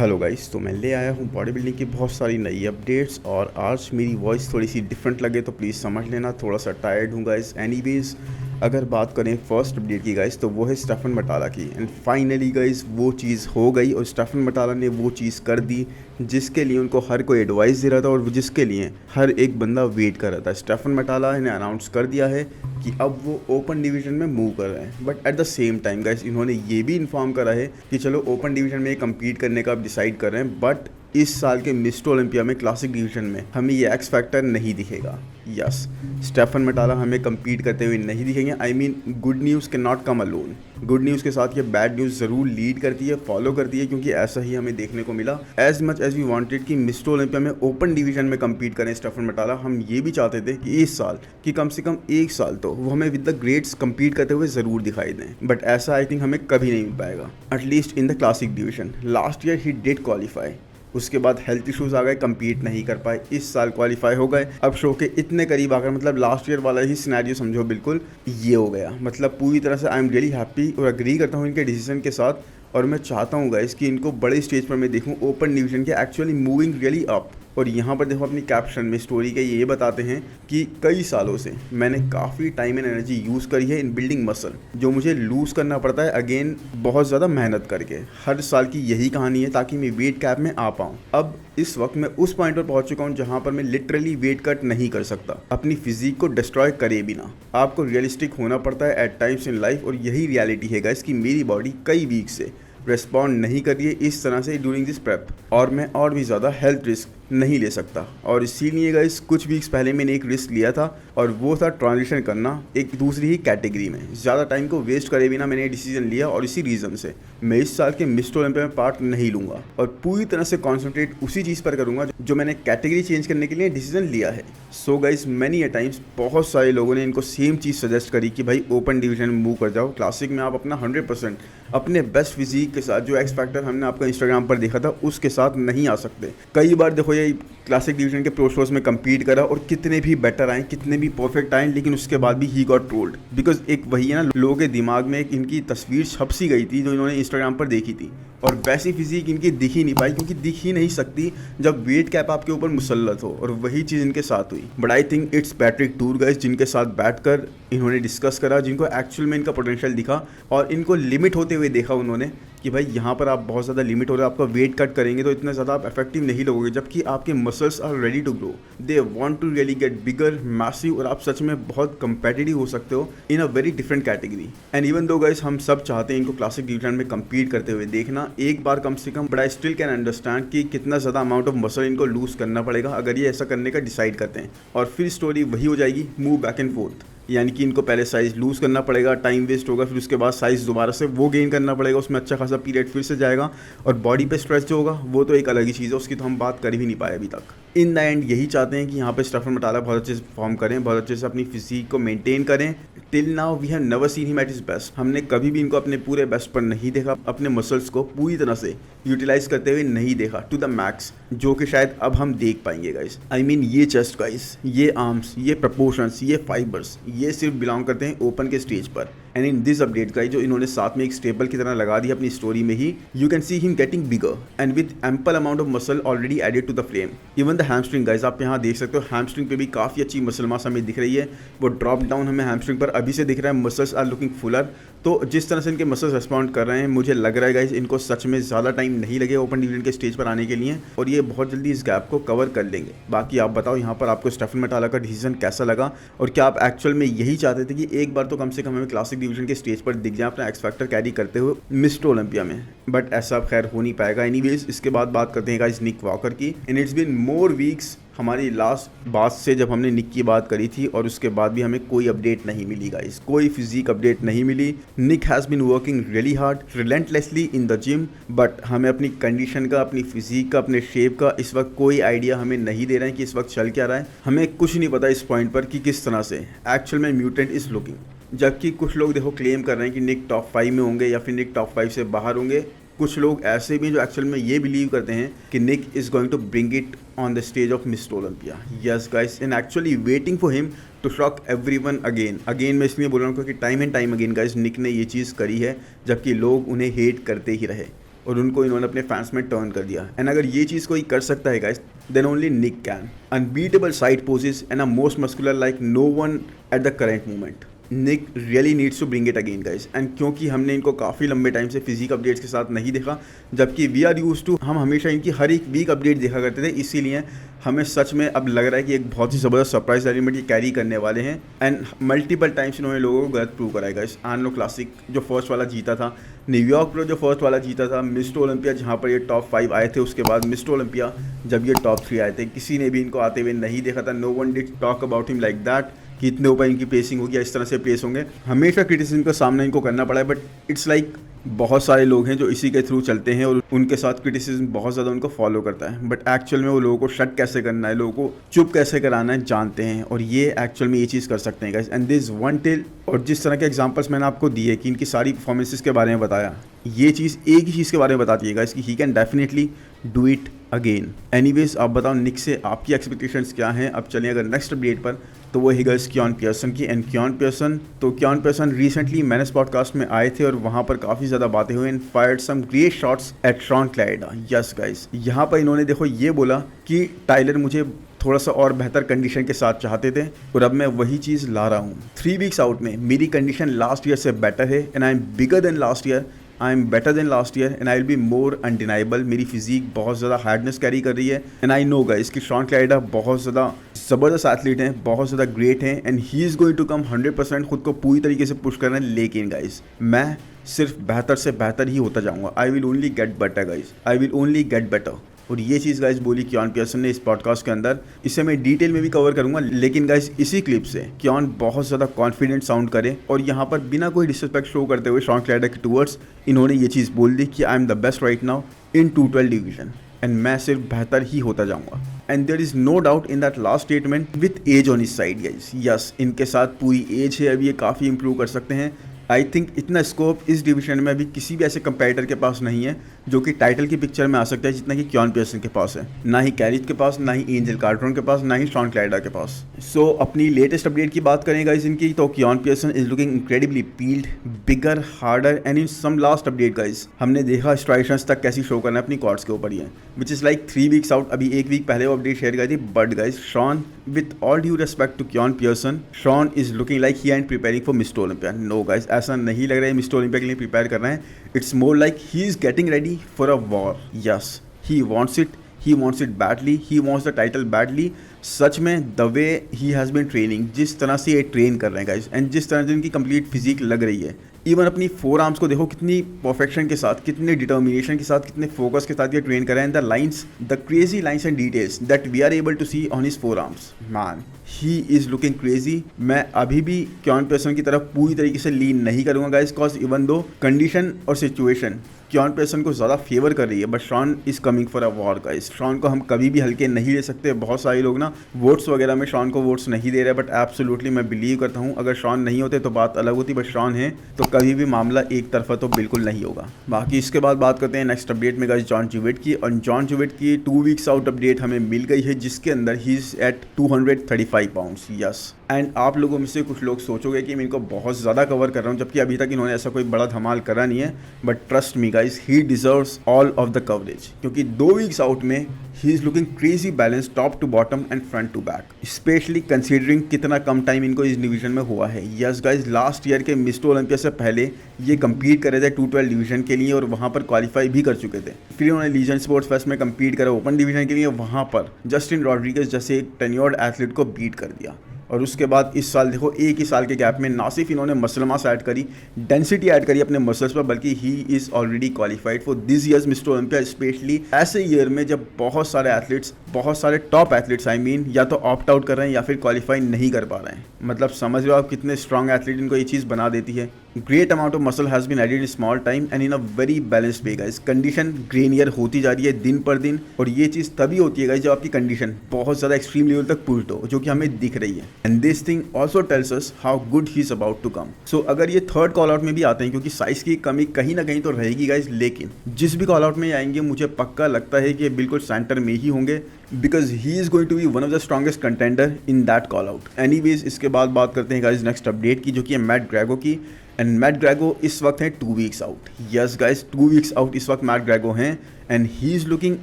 Hello guys, तो मैं ले आया हूँ बॉडी बिल्डिंग की बहुत सारी नई अपडेट्स। और आज मेरी वॉइस थोड़ी सी डिफरेंट लगे तो प्लीज़ समझ लेना, थोड़ा सा टायर्ड हूँ गाइस। एनीवेज, अगर बात करें फर्स्ट अपडेट की गाइस, तो वो है स्टेफन मटाला की। एंड फाइनली गाइस वो चीज़ हो गई और स्टेफन मटाला ने वो चीज़ कर दी जिसके लिए उनको हर कोई एडवाइस दे रहा था और जिसके लिए हर एक बंदा वेट कर रहा था। स्टेफन मटाला ने अनाउंस कर दिया है कि अब वो ओपन डिवीज़न में मूव कर रहे हैं। But at the same time guys, इन्होंने ये भी इन्फॉर्म करा है कि चलो ओपन डिवीज़न में कम्पीट करने का अब डिसाइड कर रहे हैं, बट इस साल के मिस्टर ओलंपिया में क्लासिक डिवीज़न में हमें ये एक्स फैक्टर नहीं दिखेगा। यस, स्टेफन मटाला हमें कम्पीट करते हुए नहीं दिखेंगे। I mean, good news can not come alone. Good news के साथ ये बैड न्यूज़ ज़रूर लीड करती है, फॉलो करती है, क्योंकि ऐसा ही हमें देखने को मिला। As much as we wanted कि मिस्टर ओलंपिया में ओपन डिवीज़न में कम्पीट करें स्टेफन मटाला, हम ये भी चाहते थे कि इस साल कि कम से कम एक साल तो वो हमें विद द ग्रेट्स कम्पीट करते हुए ज़रूर दिखाई दें। बट ऐसा आई थिंक हमें कभी नहीं मिल पाएगा, at least in the classic division. Last year he did qualify, उसके बाद हेल्थ इश्यूज़ आ गए, कम्पीट नहीं कर पाए। इस साल क्वालिफाई हो गए, अब शो के इतने करीब आकर, मतलब लास्ट ईयर वाला ही सिनेरियो समझो, बिल्कुल ये हो गया। मतलब पूरी तरह से आई एम रियली हैप्पी और अग्री करता हूँ इनके डिसीजन के साथ। और मैं चाहता हूँ गाइस कि इनको बड़े स्टेज पर मैं देखूँ ओपन डिवीज़न के एक्चुअली मूविंग रियली अप। और यहाँ पर देखो अपनी कैप्शन में स्टोरी के ये बताते हैं कि कई सालों से मैंने काफ़ी टाइम एंड एनर्जी यूज़ करी है इन बिल्डिंग मसल, जो मुझे लूज़ करना पड़ता है अगेन बहुत ज़्यादा मेहनत करके। हर साल की यही कहानी है ताकि मैं वेट कैप में आ पाऊँ। अब इस वक्त मैं उस पॉइंट पर पहुंच चुका हूं जहां पर मैं लिटरली वेट कट नहीं कर सकता, अपनी फिजिक को डिस्ट्रॉय करे बिना। आपको रियलिस्टिक होना पड़ता है एट टाइम्स इन लाइफ, और यही रियलिटी है गाइस कि मेरी बॉडी कई वीक से रिस्पॉन्ड नहीं कर रही है इस तरह से ड्यूरिंग दिस प्रेप, और मैं और भी ज़्यादा हेल्थ रिस्क नहीं ले सकता। और इसीलिए गाइस कुछ वीक्स पहले मैंने एक रिस्क लिया था, और वो था ट्रांजिशन करना एक दूसरी ही कैटेगरी में। ज़्यादा टाइम को वेस्ट करे बिना मैंने ये डिसीजन लिया, और इसी रीज़न से मैं इस साल के मिस्टर ओलंपिया में पार्ट नहीं लूँगा और पूरी तरह से कॉन्सेंट्रेट उसी चीज़ पर करूँगा जो मैंने कैटेगरी चेंज करने के लिए डिसीजन लिया है। सो गाइस, मैनी टाइम्स बहुत सारे लोगों ने इनको सेम चीज़ सजेस्ट करी कि भाई ओपन डिवीजन में मूव कर जाओ, क्लासिक में आप अपना 100% अपने बेस्ट फिजिक के साथ, जो एक्स फैक्टर हमने आपका इंस्टाग्राम पर देखा था उसके साथ नहीं आ सकते। कई बार देखो ये क्लासिक डिवीजन के प्रो शोज में कम्पीट करा और कितने भी बेटर आए, कितने भी परफेक्ट आए, लेकिन उसके बाद भी ही गॉट ट्रोल्ड। बिकॉज एक वही है ना, लोगों के दिमाग में एक इनकी तस्वीर छप सी गई थी जो इन्होंने इंस्टाग्राम पर देखी थी, और वैसी फिजिक इनकी दिख ही नहीं पाई, क्योंकि दिख ही नहीं सकती जब वेट कैप आपके ऊपर मुसल्लत हो। और वही चीज़ इनके साथ हुई। But I think it's Patrick tour guys, जिनके साथ बैठकर इन्होंने डिस्कस करा, जिनको एक्चुअल में इनका पोटेंशियल दिखा और इनको लिमिट होते हुए देखा उन्होंने कि भाई यहाँ पर आप बहुत ज़्यादा लिमिट हो रहा है, आपका वेट कट करेंगे तो इतना ज़्यादा आप इफेक्टिव नहीं लगोगे, जबकि आपके muscles are ready to grow, they want to really get bigger, massive, और आप सच में बहुत कंपेटिटिव हो सकते हो in a very different category. And even though guys हम सब चाहते हैं इनको क्लासिक डिवीजन में कम्पीट करते हुए देखना एक बार कम से कम, but I still can understand कि कितना ज़्यादा अमाउंट ऑफ मसल इनको लूज करना पड़ेगा अगर ये ऐसा करने का डिसाइड करते हैं। और फिर स्टोरी वही हो जाएगी, मूव बैक एंड फोर्थ, यानी कि इनको पहले साइज़ लूज़ करना पड़ेगा, टाइम वेस्ट होगा, फिर उसके बाद साइज़ दोबारा से वो गेन करना पड़ेगा, उसमें अच्छा खासा पीरियड फिर से जाएगा, और बॉडी पे स्ट्रेस जो होगा वो तो एक अलग ही चीज़ है, उसकी तो हम बात कर भी नहीं पाए अभी तक। इन द एंड यही चाहते हैं कि यहाँ पे स्टेफन मटाला बहुत अच्छे से परफॉर्म करें, बहुत अच्छे से अपनी फिजिक को मेंटेन करें। Till now we have never seen him at his best, हमने कभी भी इनको अपने पूरे बेस्ट पर नहीं देखा, अपने मसल्स को पूरी तरह से यूटिलाइज करते हुए नहीं देखा टू द मैक्स, जो कि शायद अब हम देख पाएंगे गाइस। आई मीन, ये चेस्ट गाइस, ये आर्म्स, ये प्रपोर्शंस, ये फाइबर्स, ये सिर्फ बिलोंग करते हैं ओपन के स्टेज पर। And in this update guys, जो इन्होंने साथ में एक स्टेपल की तरह लगा दी अपनी स्टोरी में ही, you can see him getting bigger and with ample amount of muscle already added to the frame. Even the hamstring guys, आप यहाँ देख सकते हो हैमस्ट्रिंग पे भी काफ़ी अच्छी मसल मास हमें दिख रही है, वो ड्रॉप डाउन हमें हैमस्ट्रिंग पर अभी से दिख रहा है, मसल्स आर लुकिंग फुलर। तो जिस तरह से इनके मसल्स रिस्पॉन्ड कर रहे हैं, मुझे लग रहा है गाइस इनको सच में ज़्यादा टाइम नहीं लगे ओपन डिवीजन के स्टेज पर आने के लिए, और ये बहुत जल्दी इस गैप को कवर कर लेंगे। बाकी आप बताओ यहाँ पर आपको स्टेफन मटाला का डिसीजन कैसा लगा, और क्या आप एक्चुअल में यही चाहते थे कि एक बार तो कम से कम हमें क्लासिक डिवीजन के स्टेज पर दिख जाए अपना एक्स फैक्टर कैरी करते हुए मिस्टर ओलंपिया में? बट ऐसा अब खैर हो नहीं पाएगा। एनीवेज, इसके बाद बात करते हैं गाइस निक वॉकर की। And it's been more weeks हमारी लास्ट बात से, जब हमने निक की बात करी थी, और उसके बाद भी हमें कोई अपडेट नहीं मिली गाइस, कोई फिजिक अपडेट नहीं मिली। Nick has been working really hard, relentlessly in the gym, but हमें अपनी कंडीशन का, अपनी फिजिक का, अपने शेप का इस वक्त कोई आइडिया हमें नहीं दे रहे हैं कि इस वक्त चल क्या रहा है। हमें कुछ नहीं पता इस पॉइंट पर कि किस तरह से एक्चुअल में म्यूटेंट इज़ लुकिंग। जबकि कुछ लोग देखो क्लेम कर रहे हैं कि निक टॉप 5 में होंगे या फिर निक टॉप 5 से बाहर होंगे। कुछ लोग ऐसे भी जो एक्चुअल में ये बिलीव करते हैं कि Nick is going to bring it on the stage of mister Olympia. Yes guys, and actually waiting for him to shock everyone again मैं इसलिए बोल रहा हूँ क्योंकि time and time again guys Nick ने ये चीज़ करी है, जबकि लोग उन्हें हेट करते ही रहे। और उनको इन्होंने अपने फैंस में टर्न कर दिया। एंड अगर ये चीज़ कोई कर सकता है guys, then only Nick can. Unbeatable side poses and a most muscular like no one at the current moment. Nick really needs to bring it again guys. And क्योंकि हमने इनको काफ़ी लंबे टाइम से फिजिक अपडेट्स के साथ नहीं देखा, जबकि वी आर यूज टू, हम हमेशा इनकी हर एक वीक अपडेट देखा करते थे, इसीलिए हमें सच में अब लग रहा है कि एक बहुत ही ज़बरदस्त सरप्राइज एलिमेंट ये कैरी करने वाले हैं। एंड मल्टीपल टाइम्स इन्होंने लोगों को गलत प्रूव कराएगा। इस आर्नो क्लासिक जो फर्स्ट वाला जीता था, न्यूयॉर्क प्रो जो फर्स्ट वाला जीता था, मिस्टर ओलंपिया जहाँ पर ये टॉप 5 आए थे, उसके बाद मिस्टर ओलंपिया जब ये टॉप 3 आए थे, किसी ने भी इनको आते हुए नहीं देखा था। No one did talk about him like that कि इतने ऊपर इनकी प्लेसिंग होगी, इस तरह से प्लेस होंगे। हमेशा क्रिटिसिज्म का सामना इनको करना पड़ा है, बट इट्स लाइक बहुत सारे लोग हैं जो इसी के थ्रू चलते हैं और उनके साथ क्रिटिसिज्म बहुत ज़्यादा उनको फॉलो करता है, बट एक्चुअल में वो लोगों को शट कैसे करना है, लोगों को चुप कैसे कराना है जानते हैं, और ये एक्चुअल में ये चीज़ कर सकते हैं guys. And this one till, और जिस तरह के एग्जांपल्स मैंने आपको दिए कि इनकी सारी परफॉर्मेंसेस के बारे में बताया, ये चीज़ एक ही चीज़ के बारे में बताती है गाइस कि he can definitely do it again. Anyways, आप बताओ निक से आपकी एक्सपेक्टेशंस क्या हैं। अब चलिए अगर नेक्स्ट अपडेट पर, तो वो है गाइस क्योन पियर्सन की। एंड क्योन पियर्सन रिसेंटली मैंने पॉडकास्ट में आए थे और वहाँ पर काफ़ी ज़्यादा बातें हुई and fired some great shots at Shaun Clarida. Yes guys, यहाँ पर इन्होंने देखो ये बोला कि टाइलर मुझे थोड़ा सा और बेहतर कंडीशन के साथ चाहते थे और अब मैं वही चीज़ ला रहा हूँ। 3 वीक्स आउट में मेरी कंडीशन लास्ट ईयर से बेटर है and I am bigger than last year, I am better than last year and I will be more undeniable. मेरी फिजिक बहुत ज़्यादा हार्डनेस कैरी कर रही है एंड आई नो गाइस कि शॉन क्लाइडा बहुत ज़्यादा ज़बरदस्त एथलीट हैं, बहुत ज़्यादा ग्रेट हैं and he is going to come 100%, खुद को पूरी तरीके से पुश करना है। लेकिन गाइस मैं सिर्फ बेहतर से बेहतर ही होता जाऊँगा। I will only get better guys, I will only get better. और ये चीज़ गाइस बोली क्योन पियर्सन ने इस पॉडकास्ट के अंदर। इसे मैं डिटेल में भी कवर करूंगा, लेकिन गाइस इसी क्लिप से क्योन बहुत ज़्यादा कॉन्फिडेंट साउंड करे और यहाँ पर बिना कोई डिसरिस्पेक्ट शो करते हुए शॉन क्लाइडा के टूवर्ड्स इन्होंने ये चीज़ बोल दी कि I am the best right now in 212 division and मैं सिर्फ बेहतर ही होता जाऊँगा। And there is no doubt in that last statement with edge on इस साइड गाइस। यस, इनके साथ पूरी एज है, अभी ये काफ़ी इंप्रूव कर सकते हैं। आई थिंक इतना स्कोप इस डिवीजन में अभी किसी भी ऐसे कंपेटिटर के पास नहीं है जो कि टाइटल की पिक्चर में आ सकता है जितना कि क्योन पियर्सन के पास है। ना ही कैरिज के पास, ना ही एंजल कार्टरॉन के पास, ना ही शॉन क्लाइडा के पास। सो अपनी लेटेस्ट अपडेट की बात करें गाइस इनकी, तो Keone Pearson is looking incredibly peeled, bigger, harder and in some last update guys हमने देखा स्ट्राइशंस तक कैसी शो करना है अपनी कॉर्ड्स के ऊपर ही है, which is like 3 weeks out. अभी 1 वीक पहले वो अपडेट शेयर करी थी, but guys Shaun, with all due respect to Keone Pearson, Shaun is looking like he and preparing for mister Olympia. No guys, ऐसा नहीं लग रहा है मिस्टर ओलंपिया के लिए प्रिपेयर कर रहे हैं। It's more like he is getting ready for a war. Yes, he wants it badly, he wants the title badly. सच में the way he has been training, जिस तरह से ये ट्रेन कर रहे हैं गाइस एंड जिस तरह से इनकी कंप्लीट फिजिक लग रही है, इवन अपनी 4 आर्म्स को देखो कितनी परफेक्शन के साथ, कितने डिटर्मिनेशन के साथ, कितने फोकस के साथ ये ट्रेन कर रहे हैं। The lines, the crazy lines and details that we are able to see on his 4 arms, man he is looking crazy. मैं अभी भी क्योन पियर्सन की तरफ पूरी तरीके से लीन नहीं करूँगा guys, cause even though condition और सिचुएशन क्योन पियर्सन को ज़्यादा फेवर कर रही है, but Shaun is coming for a war guys. Shaun को हम कभी भी हल्के नहीं ले सकते। बहुत सारे लोग ना वोट्स वगैरह में शॉन को वोट्स नहीं दे रहे, बट एब्सोल्युटली मैं बिलीव करता हूँ अगर शॉन नहीं होते तो बात अलग होती, बट शॉन है तो कभी भी मामला एक तरफा तो बिल्कुल नहीं होगा। बाकी इसके बाद बात करते हैं नेक्स्ट अपडेट में गाइस जॉन ज्यूविट की। और जॉन ज्यूविट की 2 वीक्स आउट अपडेट हमें मिल गई है, जिसके अंदर he is at 235 pounds. Yes, and आप लोगों में से कुछ लोग सोचोगे कि मैं इनको बहुत ज़्यादा कवर कर रहा हूँ, जबकि अभी तक इन्होंने ऐसा कोई बड़ा धमाल करा नहीं है, but trust me guys he deserves all of the coverage, क्योंकि 2 वीक्स आउट में ही is looking crazy balance top to bottom and front to back, specially considering कितना कम टाइम इनको इस डिवीजन में हुआ है। यस गाइस, लास्ट ईयर के मिस्टर ओलंपिया से पहले ये कम्पीट कर रहे थे 212 डिवीजन के लिए और वहाँ पर क्वालिफाई भी कर चुके थे। फिर उन्होंने लीजेंड स्पोर्ट्स फेस्ट में कम्पीट करा ओपन डिवीजन के लिए, वहाँ पर जस्टिन रॉड्रिगेज जैसे एक टेन्योर्ड एथलीट को बीट कर दिया। और उसके बाद इस साल देखो एक ही साल के गैप में ना सिर्फ इन्होंने मसल मास ऐड करी, डेंसिटी ऐड करी अपने मसल्स पर, बल्कि he is already qualified for this years mister Olympia, specially ऐसे ईयर में जब बहुत सारे एथलीट्स, बहुत सारे टॉप एथलीट्स आई मीन, या तो ऑप्ट आउट कर रहे हैं या फिर क्वालिफाई नहीं कर पा रहे हैं। मतलब समझ रहे हो आप कितने स्ट्रॉन्ग एथलीट इनको ये चीज़ बना देती है। Great amount of muscle has been added in small time and in a very balanced way guys. Condition grainier होती जा रही है दिन पर दिन, और ये चीज़ तभी होती है गाइस जब आपकी कंडीशन बहुत ज़्यादा एक्सट्रीम लेवल तक पुश्ड हो, जो कि हमें दिख रही है। And this thing also tells us how good he is about to come. So अगर ये थर्ड कॉल आउट में भी आते हैं, क्योंकि साइज की कमी कहीं ना कहीं तो रहेगी गाइस, लेकिन जिस भी कॉल आउट में आएंगे मुझे पक्का लगता है कि बिल्कुल सेंटर में ही होंगे, because he is going to be one of the strongest contender in that call out. Anyways, इसके बाद बात करते हैं गाइस नेक्स्ट अपडेट की, जो कि है मैट ग्रेगो की। एंड मैट ग्रेगो इस वक्त हैं 2 weeks out. Yes guys, 2 weeks out इस वक्त मैट ग्रेगो हैं and he is looking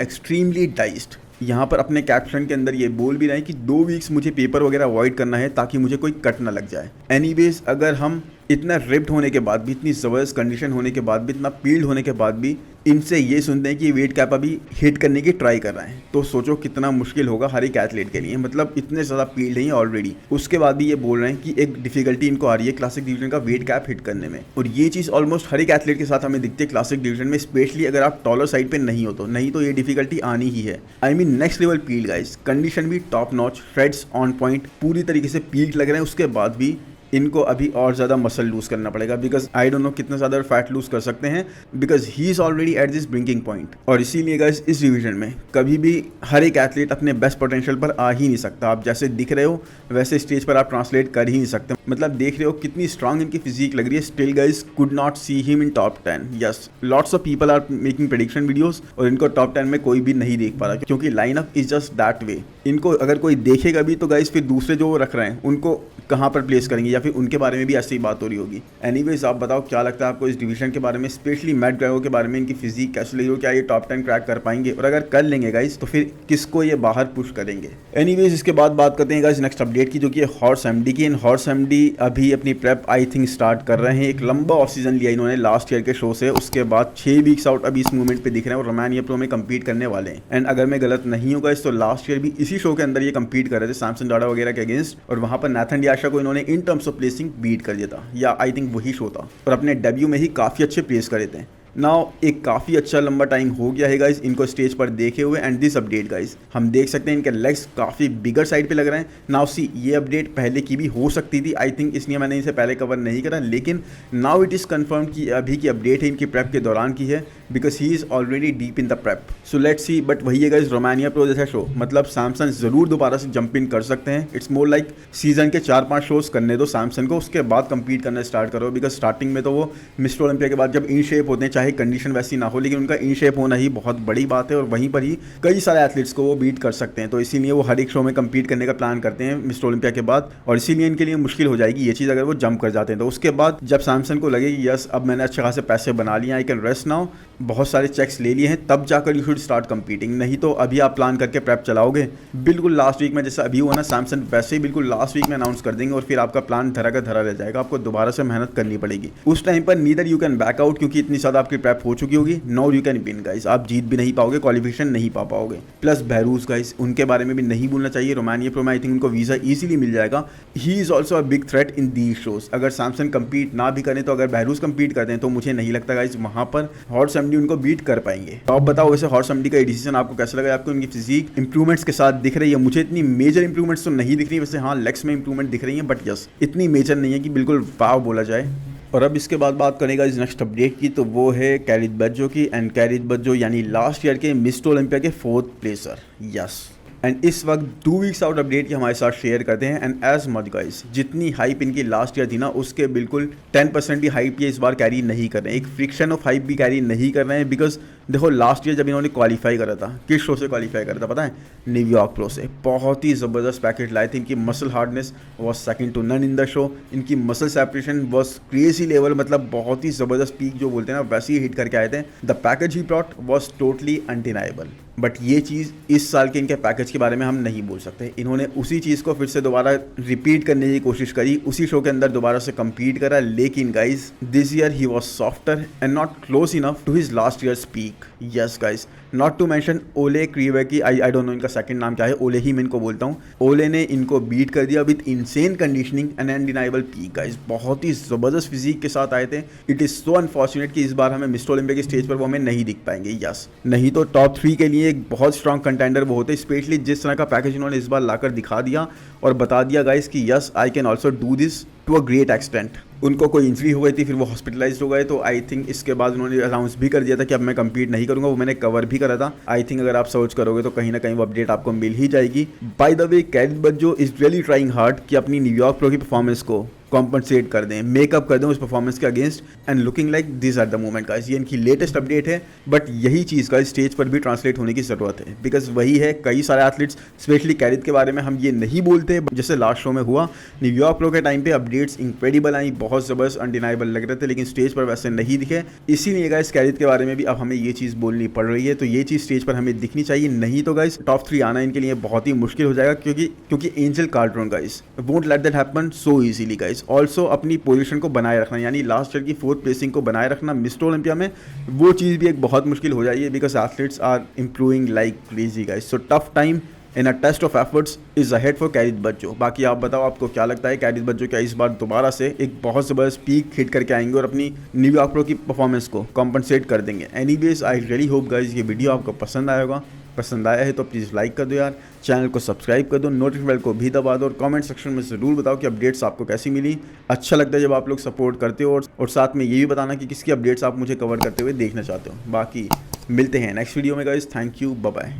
extremely diced. यहाँ पर अपने कैप्शन के अंदर ये बोल भी रहे हैं कि 2 वीक्स मुझे पेपर वगैरह अवॉइड करना है ताकि मुझे कोई कट ना लग जाए। एनीवेज, अगर हम इतना रिप्ड होने के बाद भी, इतनी ज़बरदस्त कंडीशन होने के बाद भी, इतना पील्ड होने के बाद भी इनसे ये सुनते हैं कि वेट कैप अभी हिट करने की ट्राई कर रहे हैं, तो सोचो कितना मुश्किल होगा हर एक एथलीट के लिए। मतलब इतने ज़्यादा पील्ड हैं ऑलरेडी, उसके बाद भी ये बोल रहे हैं कि एक डिफिकल्टी इनको आ रही है क्लासिक डिवीजन का वेट कैप हिट करने में। और ये चीज़ ऑलमोस्ट हर एक एथलीट के साथ हमें दिखती है क्लासिक डिवीजन में, स्पेशली अगर आप टॉलर साइड पर नहीं हो तो ये डिफिकल्टी आनी ही है। I mean next level peeled guys, condition भी top notch, threads on point, पूरी तरीके से पील्ड लग रहे हैं। उसके बाद भी इनको अभी और ज़्यादा मसल लूज़ करना पड़ेगा, बिकॉज आई डोंट नो कितना ज़्यादा फैट लूज़ कर सकते हैं, because he is already at this bringing point. और इसीलिए गाइस इस डिवीजन में कभी भी हर एक एथलीट अपने बेस्ट पोटेंशियल पर आ ही नहीं सकता। आप जैसे दिख रहे हो वैसे स्टेज पर आप ट्रांसलेट कर ही नहीं सकते। मतलब देख रहे हो कितनी स्ट्रांग इनकी फिजिक लग रही है। Still guys could not see him in top 10। Yes, lots of people are making prediction videos और इनको टॉप 10 में कोई भी नहीं देख पा रहा, क्योंकि lineup is just that way. इनको अगर कोई देखेगा भी तो गाइस फिर दूसरे जो रख रहे हैं उनको कहाँ पर प्लेस करेंगे, या फिर उनके बारे में भी ऐसी बात हो रही होगी। एनीवेज, आप बताओ क्या लगता है आपको इस डिवीजन के बारे में, स्पेशली मैट ग्रेगो के बारे में, इनकी फिजिक कैसे लगी हो, क्या ये टॉप 10 क्रैक कर पाएंगे, और अगर कर लेंगे गाइस तो फिर किसको ये बाहर पुश करेंगे। एनीवेज, इसके बाद बात करते हैं गाइस नेक्स्ट अपडेट की, जो कि हॉर्स एमडी की। एंड हॉर्स एमडी अभी अपनी प्रेप आई थिंक स्टार्ट कर रहे हैं। एक लंबा ऑफ सीजन लिया इन्होंने लास्ट ईयर के शो से, उसके बाद 6 वीक्स आउट अभी इस मूवमेंट पे दिख रहे हैं और रोमानिया प्रो में कम्पीट करने वाले हैं। एंड अगर मैं गलत नहीं हूँ गाइस तो लास्ट ईयर भी इसी शो के अंदर ये कम्पीट कर रहे थे सैमसन डाडा वगैरह के अगेंस्ट, और वहाँ पर नाथन डियाशा को इन्होंने in terms of placing beat कर दिया था, या आई थिंक वही शो था, और अपने डेब्यू में ही काफ़ी अच्छे प्लेस करे थे। नाउ एक काफ़ी अच्छा लंबा टाइम हो गया है गाइस इनको स्टेज पर देखे हुए। एंड दिस अपडेट गाइस हम देख सकते हैं इनके लेग्स काफ़ी बिगर साइड पे लग रहे हैं। नाउ सी, ये अपडेट पहले की भी हो सकती थी आई थिंक, इसलिए मैंने इसे पहले कवर नहीं करा, लेकिन नाउ इट इज़ कन्फर्म कि अभी की अपडेट है इनकी प्रेप के दौरान की है, because he is already deep in the prep. So let's see. But वही है गाइस रोमानिया प्रो जैसा शो, मतलब सैमसन ज़रूर दोबारा से जंप इन कर सकते हैं। इट्स मोर लाइक सीजन के 4-5 शोज़ करने दो सैमसन को, उसके बाद कम्पीट करना स्टार्ट करो, बिकॉज स्टार्टिंग में तो वो मिस्टर ओलंपिया के बाद जब इन शेप होते हैं, चाहे कंडीशन वैसी हो, लेकिन उनका इन शेप होना ही बहुत बड़ी बात है, और वहीं पर ही कई सारे एथलीट्स को वो बीट कर सकते हैं। तो इसीलिए वो हर एक शो में कम्पीट करने का प्लान करते हैं मिस्टर ओलंपिया के बाद, और इसीलिए इनके लिए मुश्किल हो जाएगी ये चीज़ अगर वो जंप कर जाते हैं। तो उसके बाद जब सैमसन को लगे कि यस अब मैंने अच्छे खासे पैसे बना लिए, आई कैन रेस्ट नाउ, बहुत सारे चेक्स ले लिए हैं, तब जाकर यू शुड स्टार्ट कम्पीटिंग। नहीं तो अभी आप प्लान करके प्रेप चलाओगे बिल्कुल लास्ट वीक में, जैसे अभी हुआ ना सैमसन, वैसे ही बिल्कुल लास्ट वीक में अनाउंस कर देंगे, और फिर आपका प्लान धरा का धरा रह जाएगा, आपको दोबारा से मेहनत करनी पड़ेगी। उस टाइम पर neither you can back out, क्योंकि इतनी ज़्यादा आपकी प्रेप हो चुकी होगी, no you can win guys, आप जीत भी नहीं पाओगे, क्वालिफिकेशन नहीं पा पाओगे। प्लस बहरूज गाइस, उनके बारे में भी नहीं भूलना चाहिए। रोमानिया प्रो में आई थिंक उनको वीज़ा ईजिली मिल जाएगा। He is also a big threat in these shows. अगर सैमसन कम्पीट ना भी करें तो अगर बहरूज कम्पीट करते हैं तो मुझे नहीं लगता गाइस वहाँ पर हॉर्स एमडी उनको बीट कर पाएंगे। तो आप बताओ वैसे हॉर्स एमडी का डिसीजन आपको कैसा लगा? आपको उनकी फिजिक इंप्रूवमेंट्स के साथ दिख रही है? मुझे इतनी मेजर इंप्रूवमेंट्स तो नहीं दिख रही, वैसे हाँ लेग्स में इंप्रूवमेंट दिख रही है, बट यस इतनी मेजर नहीं है कि बिल्कुल वाव बोला जाए। और अब इसके बाद बात करेगा इस नेक्स्ट अपडेट की, तो वो है कैरित बज्जो की। एंड कैरित बज्जो यानी लास्ट ईयर के मिस्टर ओलंपिया के 4th प्लेसर। यस, एंड इस वक्त 2 वीक्स आउट अपडेट की हमारे साथ शेयर करते हैं। एंड एज मच गाइस, जितनी हाइप इनकी लास्ट ईयर थी ना, उसके बिल्कुल 10% भी हाइप ये इस बार कैरी नहीं कर रहे हैं, एक फ्रिक्शन ऑफ हाइप भी कैरी नहीं कर रहे हैं। बिकॉज देखो लास्ट ईयर जब इन्होंने क्वालिफाई करा था, किस शो से क्वालिफाई करा था पता है? न्यूयॉर्क प्रो से। बहुत ही ज़बरदस्त पैकेज लाए थे। इनकी muscle hardness was second to none in the show. इनकी muscle separation was crazy level, मतलब बहुत ही ज़बरदस्त पीक जो बोलते हैं ना, वैसे ही हिट करके आए थे। The package he brought was totally undeniable. But ये चीज़ इस साल के इनके पैकेज के बारे में हम नहीं बोल सकते। इन्होंने उसी चीज़ को फिर से दोबारा रिपीट करने की कोशिश करी, उसी शो के अंदर दोबारा से कम्पीट करा, लेकिन guys this year he was softer and not close enough to his last years peak. Yes guys, not to mention Ole क्रीवेकी, आई डोंट नो इनका सेकंड नाम क्या है, ओले ही मैं इनको बोलता हूँ। ओले ने इनको बीट कर दिया with insane conditioning and undeniable peak guys. बहुत ही ज़बरदस्त फिजिक के साथ आए थे। इट इज़ सो अनफॉर्चुनेट कि इस बार हमें मिस्टर ओलंपिया की स्टेज पर वो हमें नहीं दिख पाएंगे। यस, नहीं तो टॉप 3 के लिए एक बहुत स्ट्रॉन्ग कंटेंडर वो होते, स्पेशली जिस तरह का पैकेज इन्होंने इस बार लाकर दिखा दिया और बता दिया गाइस कि yes I can also do this to a great extent. उनको कोई इंजरी हो गई थी, फिर वो हॉस्पिटलाइज हो गए, तो आई थिंक इसके बाद उन्होंने अनाउंस भी कर दिया था कि अब मैं कम्पीट नहीं करूंगा। वो मैंने कवर भी करा था। आई थिंक अगर आप सर्च करोगे तो कहीं ना कहीं वो अपडेट आपको मिल ही जाएगी। By the way Kerrith Bajjo is really trying hard कि अपनी न्यूयॉर्क प्रो की परफॉर्मेंस को कॉम्पनसेट कर दें, मेकअप कर दें उस परफॉर्मेंस के against and looking like this are the moment guys. ये इनकी लेटेस्ट अपडेट है, बट यही चीज़ का स्टेज पर भी ट्रांसलेट होने की ज़रूरत है, बिकॉज वही है कई सारे एथलीट्स स्पेशली कैरिथ के बारे में हम ये नहीं बोलते, जैसे लास्ट शो में हुआ न्यूयॉर्क प्रो के टाइम पे अपडेट्स इंक्रेडिबल आई, बहुत ज़बरदस्त अनडिनाइबल लग रहे थे, लेकिन स्टेज पर वैसे नहीं दिखे। इसीलिए गाइस कैरिथ के बारे में भी अब हमें ये चीज़ बोलनी पड़ रही है, तो ये चीज़ स्टेज पर हमें दिखनी चाहिए, नहीं तो गाइस टॉप 3 आना इनके लिए बहुत ही मुश्किल हो जाएगा, क्योंकि Angel Calderon guys won't let that happen so easily guys. Also अपनी पोजीशन को बनाए रखना, यानी लास्ट ईयर की 4th प्लेसिंग को बनाए रखना मिस्टर ओलंपिया में, वो चीज़ भी एक बहुत मुश्किल हो जाएगी, because athletes are improving like crazy guys. So tough time in a test of efforts is ahead for Kerrith Bajjo. बाकी आप बताओ आपको क्या लगता है, कैरिथ बज्जो क्या इस बार दोबारा से एक बहुत ज़बरदस्त पीक हिट करके आएंगे और अपनी न्यूयॉर्क प्रो की परफॉर्मेंस को कॉम्पनसेट कर देंगे। Anyways I really hope guys ये वीडियो आपको पसंद आया होगा। पसंद आया है तो प्लीज़ लाइक कर दो यार, चैनल को सब्सक्राइब कर दो, नोटिफिकेशन बेल को भी दबा दो और कमेंट सेक्शन में ज़रूर बताओ कि अपडेट्स आपको कैसी मिली। अच्छा लगता है जब आप लोग सपोर्ट करते हो, और साथ में ये भी बताना कि किसकी अपडेट्स आप मुझे कवर करते हुए देखना चाहते हो। बाकी मिलते हैं नेक्स्ट वीडियो में guys, thank you, bye bye.